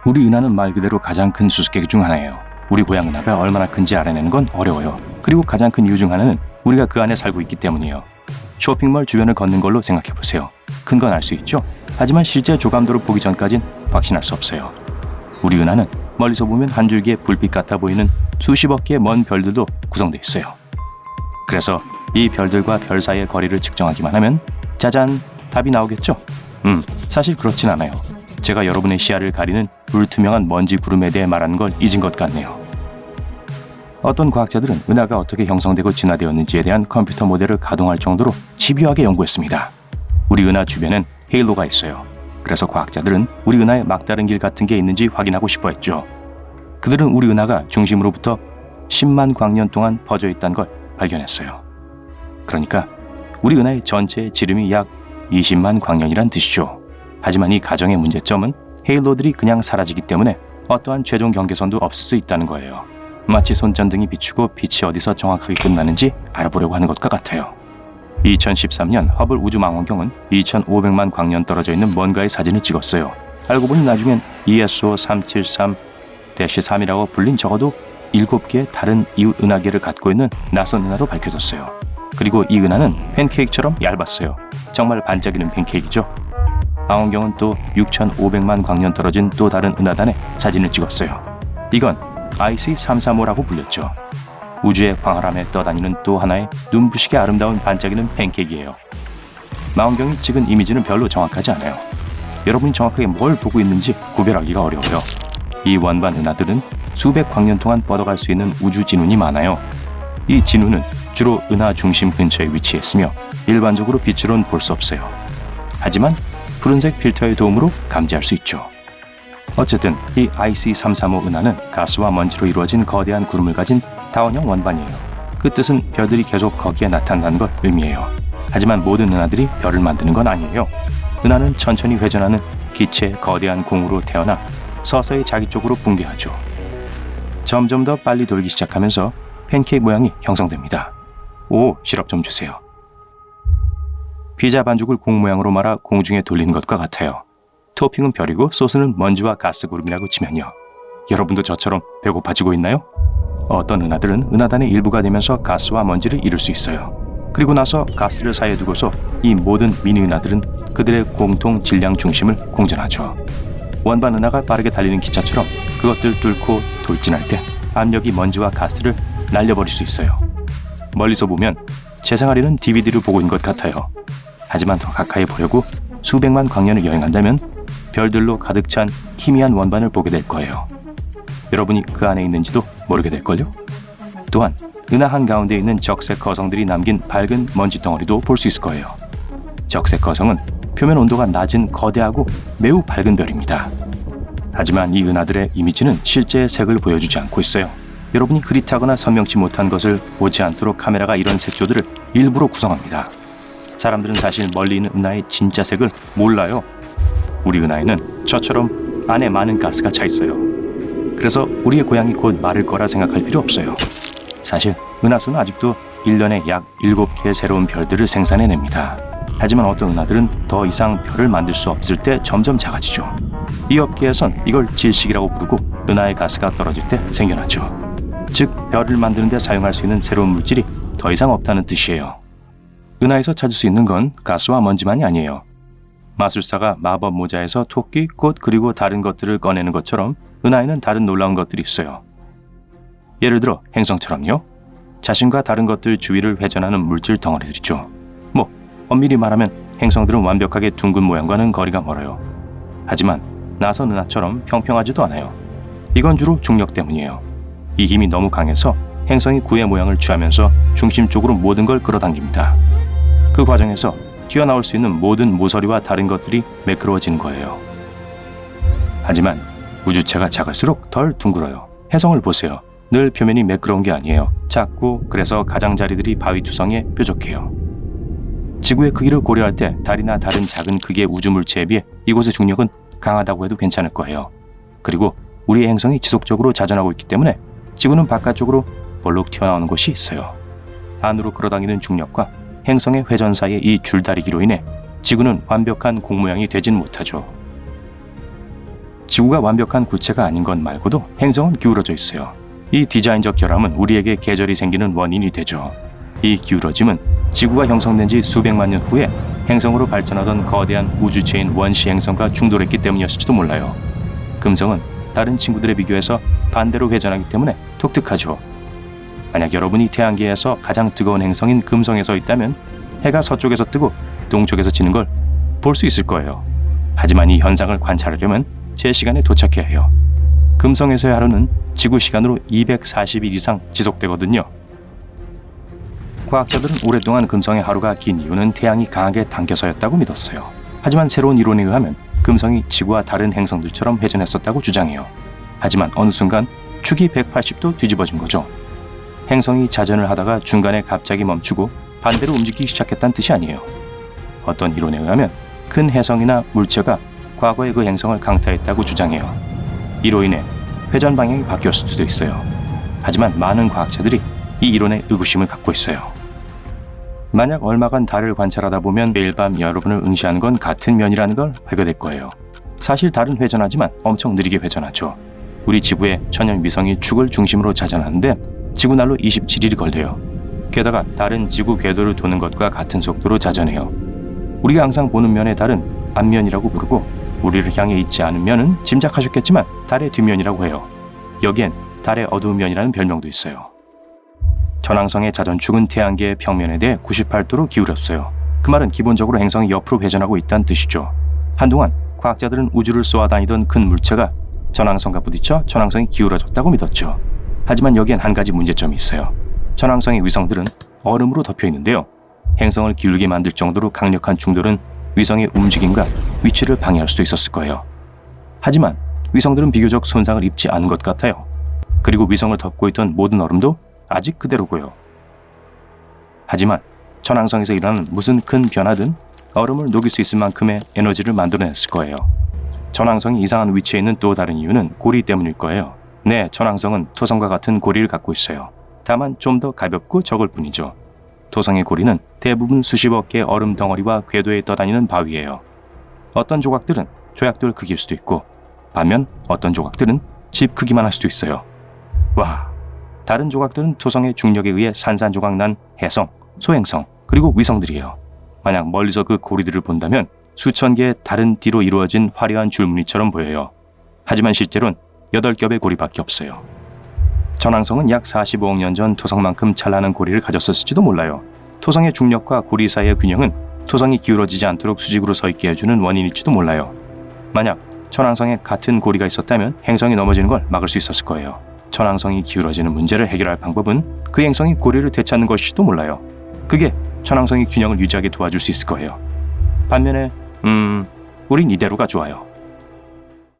우리 은하는 말 그대로 가장 큰 수수께끼 중 하나예요. 우리 고향 은하가 얼마나 큰지 알아내는 건 어려워요. 그리고 가장 큰 이유 중 하나는 우리가 그 안에 살고 있기 때문이에요. 쇼핑몰 주변을 걷는 걸로 생각해보세요. 큰 건 알 수 있죠? 하지만 실제 조감도를 보기 전까진 확신할 수 없어요. 우리 은하는 멀리서 보면 한 줄기의 불빛 같아 보이는 수십억 개의 먼 별들도 구성되어 있어요. 그래서 이 별들과 별 사이의 거리를 측정하기만 하면 짜잔! 답이 나오겠죠? 사실 그렇진 않아요. 제가 여러분의 시야를 가리는 불투명한 먼지 구름에 대해 말하는 걸 잊은 것 같네요. 어떤 과학자들은 은하가 어떻게 형성되고 진화되었는지에 대한 컴퓨터 모델을 가동할 정도로 집요하게 연구했습니다. 우리 은하 주변엔 헤일로가 있어요. 그래서 과학자들은 우리 은하에 막다른 길 같은 게 있는지 확인하고 싶어 했죠. 그들은 우리 은하가 중심으로부터 10만 광년 동안 퍼져 있다는 걸 발견했어요. 그러니까 우리 은하의 전체 지름이 약 20만 광년이란 뜻이죠. 하지만 이 가정의 문제점은 헤일로들이 그냥 사라지기 때문에 어떠한 최종 경계선도 없을 수 있다는 거예요. 마치 손전등이 비추고 빛이 어디서 정확하게 끝나는지 알아보려고 하는 것과 같아요. 2013년 허블 우주망원경은 2500만 광년 떨어져 있는 뭔가의 사진을 찍었어요. 알고 보니 나중엔 ESO 373-3이라고 불린 적어도 7개의 다른 이웃 은하계를 갖고 있는 낯선 은하로 밝혀졌어요. 그리고 이 은하는 팬케이크처럼 얇았어요. 정말 반짝이는 팬케이크죠. 망원경은 또 6500만 광년 떨어진 또 다른 은하단의 사진을 찍었어요. 이건 IC335라고 불렸죠. 우주의 광활함에 떠다니는 또 하나의 눈부시게 아름다운 반짝이는 팬케이크예요. 망원경이 찍은 이미지는 별로 정확하지 않아요. 여러분이 정확하게 뭘 보고 있는지 구별하기가 어려워요. 이 원반 은하들은 수백 광년 동안 뻗어갈 수 있는 우주 진운이 많아요. 이 진운은 주로 은하 중심 근처에 위치했으며 일반적으로 빛으로는 볼 수 없어요. 하지만 푸른색 필터의 도움으로 감지할 수 있죠. 어쨌든 이 IC335 은하는 가스와 먼지로 이루어진 거대한 구름을 가진 다원형 원반이에요. 그 뜻은 별들이 계속 거기에 나타난다는 걸 의미해요. 하지만 모든 은하들이 별을 만드는 건 아니에요. 은하는 천천히 회전하는 기체의 거대한 공으로 태어나 서서히 자기 쪽으로 붕괴하죠. 점점 더 빨리 돌기 시작하면서 팬케이크 모양이 형성됩니다. 오, 시럽 좀 주세요. 피자 반죽을 공 모양으로 말아 공중에 돌리는 것과 같아요. 토핑은 별이고 소스는 먼지와 가스 구름이라고 치면요. 여러분도 저처럼 배고파지고 있나요? 어떤 은하들은 은하단의 일부가 되면서 가스와 먼지를 이룰 수 있어요. 그리고 나서 가스를 사이에 두고서 이 모든 미니 은하들은 그들의 공통 질량 중심을 공전하죠. 원반 은하가 빠르게 달리는 기차처럼 그것들 뚫고 돌진할 때 압력이 먼지와 가스를 날려버릴 수 있어요. 멀리서 보면 재생하려는 DVD를 보고 있는 것 같아요. 하지만 더 가까이 보려고 수백만 광년을 여행한다면 별들로 가득 찬 희미한 원반을 보게 될 거예요. 여러분이 그 안에 있는지도 모르게 될걸요? 또한 은하 한가운데 있는 적색 거성들이 남긴 밝은 먼지 덩어리도 볼 수 있을 거예요. 적색 거성은 표면 온도가 낮은 거대하고 매우 밝은 별입니다. 하지만 이 은하들의 이미지는 실제의 색을 보여주지 않고 있어요. 여러분이 흐릿하거나 선명치 못한 것을 보지 않도록 카메라가 이런 색조들을 일부러 구성합니다. 사람들은 사실 멀리 있는 은하의 진짜 색을 몰라요. 우리 은하에는 저처럼 안에 많은 가스가 차 있어요. 그래서 우리의 고향이 곧 마를 거라 생각할 필요 없어요. 사실 은하수는 아직도 1년에 약 7개의 새로운 별들을 생산해냅니다. 하지만 어떤 은하들은 더 이상 별을 만들 수 없을 때 점점 작아지죠. 이 업계에선 이걸 질식이라고 부르고 은하의 가스가 떨어질 때 생겨나죠. 즉 별을 만드는 데 사용할 수 있는 새로운 물질이 더 이상 없다는 뜻이에요. 은하에서 찾을 수 있는 건 가스와 먼지만이 아니에요. 마술사가 마법 모자에서 토끼, 꽃 그리고 다른 것들을 꺼내는 것처럼 은하에는 다른 놀라운 것들이 있어요. 예를 들어 행성처럼요. 자신과 다른 것들 주위를 회전하는 물질 덩어리들이죠. 엄밀히 말하면 행성들은 완벽하게 둥근 모양과는 거리가 멀어요. 하지만 나선 은하처럼 평평하지도 않아요. 이건 주로 중력 때문이에요. 이 힘이 너무 강해서 행성이 구의 모양을 취하면서 중심 쪽으로 모든 걸 끌어당깁니다. 그 과정에서 튀어나올 수 있는 모든 모서리와 다른 것들이 매끄러워지는 거예요. 하지만 우주체가 작을수록 덜 둥글어요. 혜성을 보세요. 늘 표면이 매끄러운 게 아니에요. 작고 그래서 가장자리들이 바위 투성이에 뾰족해요. 지구의 크기를 고려할 때 달이나 다른 작은 크기의 우주물체에 비해 이곳의 중력은 강하다고 해도 괜찮을 거예요. 그리고 우리의 행성이 지속적으로 자전하고 있기 때문에 지구는 바깥쪽으로 볼록 튀어나오는 곳이 있어요. 안으로 끌어당기는 중력과 행성의 회전 사이의 이 줄다리기로 인해 지구는 완벽한 공 모양이 되진 못하죠. 지구가 완벽한 구체가 아닌 것 말고도 행성은 기울어져 있어요. 이 디자인적 결함은 우리에게 계절이 생기는 원인이 되죠. 이 기울어짐은 지구가 형성된 지 수백만 년 후에 행성으로 발전하던 거대한 우주체인 원시 행성과 충돌했기 때문이었을지도 몰라요. 금성은 다른 친구들에 비교해서 반대로 회전하기 때문에 독특하죠. 만약 여러분이 태양계에서 가장 뜨거운 행성인 금성에 서 있다면 해가 서쪽에서 뜨고 동쪽에서 지는 걸 볼 수 있을 거예요. 하지만 이 현상을 관찰하려면 제 시간에 도착해야 해요. 금성에서의 하루는 지구 시간으로 240일 이상 지속되거든요. 과학자들은 오랫동안 금성의 하루가 긴 이유는 태양이 강하게 당겨서였다고 믿었어요. 하지만 새로운 이론에 의하면 금성이 지구와 다른 행성들처럼 회전했었다고 주장해요. 하지만 어느 순간 축이 180도 뒤집어진 거죠. 행성이 자전을 하다가 중간에 갑자기 멈추고 반대로 움직이기 시작했다는 뜻이 아니에요. 어떤 이론에 의하면 큰 혜성이나 물체가 과거의 그 행성을 강타했다고 주장해요. 이로 인해 회전 방향이 바뀌었을 수도 있어요. 하지만 많은 과학자들이 이 이론에 의구심을 갖고 있어요. 만약 얼마간 달을 관찰하다 보면 매일 밤 여러분을 응시하는 건 같은 면이라는 걸 알게 될 거예요. 사실 달은 회전하지만 엄청 느리게 회전하죠. 우리 지구의 천연 위성이 축을 중심으로 자전하는데 지구날로 27일이 걸려요. 게다가 달은 지구 궤도를 도는 것과 같은 속도로 자전해요. 우리가 항상 보는 면의 달은 앞면이라고 부르고 우리를 향해 있지 않은 면은 짐작하셨겠지만 달의 뒷면이라고 해요. 여기엔 달의 어두운 면이라는 별명도 있어요. 천왕성의 자전축은 태양계의 평면에 대해 98도로 기울였어요. 그 말은 기본적으로 행성이 옆으로 회전하고 있다는 뜻이죠. 한동안 과학자들은 우주를 쏘아다니던 큰 물체가 천왕성과 부딪혀 천왕성이 기울어졌다고 믿었죠. 하지만 여기엔 한 가지 문제점이 있어요. 천왕성의 위성들은 얼음으로 덮여 있는데요. 행성을 기울게 만들 정도로 강력한 충돌은 위성의 움직임과 위치를 방해할 수도 있었을 거예요. 하지만 위성들은 비교적 손상을 입지 않은 것 같아요. 그리고 위성을 덮고 있던 모든 얼음도 아직 그대로고요. 하지만 천왕성에서 일어나는 무슨 큰 변화든 얼음을 녹일 수 있을 만큼의 에너지를 만들어냈을 거예요. 천왕성이 이상한 위치에 있는 또 다른 이유는 고리 때문일 거예요. 네, 천왕성은 토성과 같은 고리를 갖고 있어요. 다만 좀 더 가볍고 적을 뿐이죠. 토성의 고리는 대부분 수십억 개의 얼음 덩어리와 궤도에 떠다니는 바위예요. 어떤 조각들은 조약돌 크기일 수도 있고 반면 어떤 조각들은 집 크기만 할 수도 있어요. 와, 다른 조각들은 토성의 중력에 의해 산산조각 난 해성, 소행성, 그리고 위성들이에요. 만약 멀리서 그 고리들을 본다면 수천 개의 다른 띠로 이루어진 화려한 줄무늬처럼 보여요. 하지만 실제로는 8겹의 고리밖에 없어요. 천왕성은 약 45억 년 전 토성만큼 찬란한 고리를 가졌었을지도 몰라요. 토성의 중력과 고리 사이의 균형은 토성이 기울어지지 않도록 수직으로 서 있게 해주는 원인일지도 몰라요. 만약 천왕성에 같은 고리가 있었다면 행성이 넘어지는 걸 막을 수 있었을 거예요. 천왕성이 기울어지는 문제를 해결할 방법은 그 행성이 고리를 되찾는 것일지도 몰라요. 그게 천왕성이 균형을 유지하게 도와줄 수 있을 거예요. 반면에 우린 이대로가 좋아요.